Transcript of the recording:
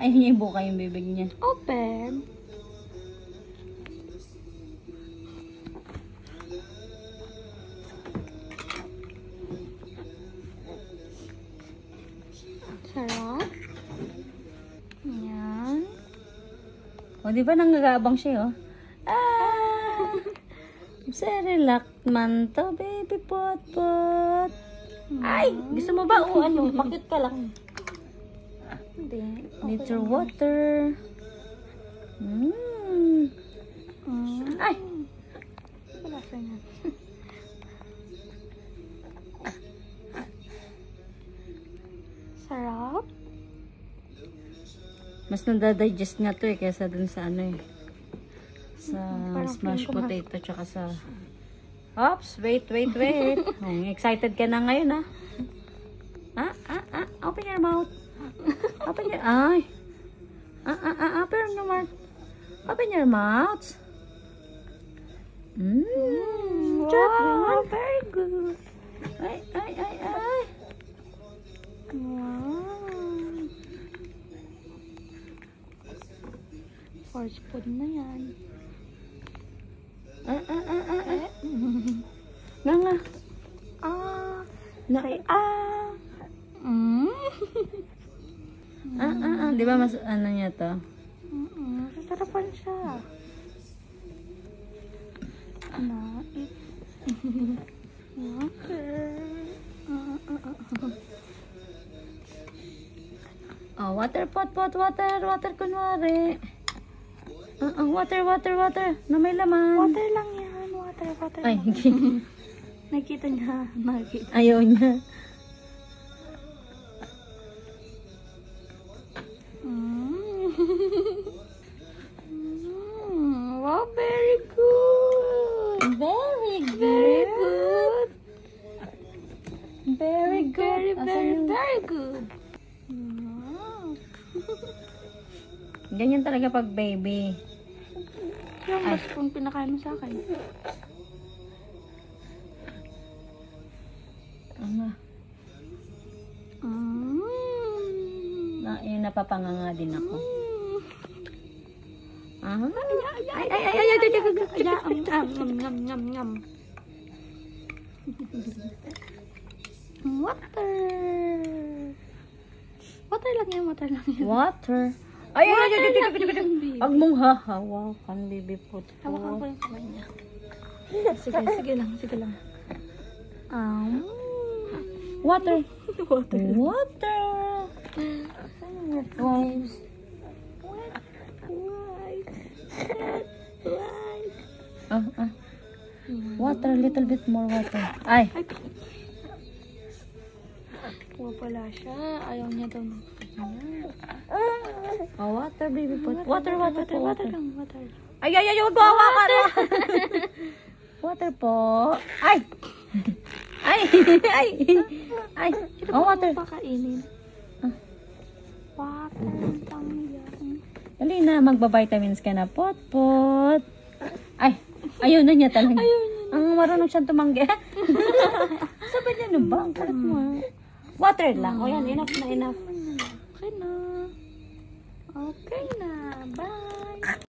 Ay, hindi buka yung bibig niya. Open. Sarap. Ayan. O, di ba nanggagabang siya, oh? Cerelac man to, baby pot. Ay, gusto mo ba? O, ano? Bakit ka lang? Hindi. Little water. Ay! Wala sa yan. Sarap. Mas nadadigest nga to eh, kaysa dun sa ano eh. Sa smashed potato, tsaka sa... Oops! Wait. Excited ka na ngayon, ah. Open your mouth. Open your... Ay! Open your mouth. Open your mouth. Wow, very good. Ay. Wow. Force food na yan. Nga. Say Di ba mas ano niya to? Sasarapan siya. Oh, water pot, water kunwari. Water na may laman. Water lang yan. Water Ay, lang. Nakita niya. Ayaw niya. Wow, very good. Very good. Very good. Very good. Ganyan talaga pag baby. Yung mas kung pinakain mo sa akin. Ano? Yung napapanganga din ako. Water lang yan. Water. Ay. Huwag mong hahawakan, baby pot. Hawakan ko yung kamay niya. Sige lang. Water. Water. Waves. Water, little bit more water. Ay. Wala siya. Ayaw niya daw. Water, baby pot. Water. Lang. Ay, huwag mo hawakan. Water po. Ay. Water. Pakainin. Water. Tangyang. Dali na, magba-vitamins ka na, pot. Ay, ayaw na niya talaga. Ang marunong siyang tumanggi. Sabi niya, ano ba? Ang kulit mo. Water lang. O yan, enough na. Okay na. Bye.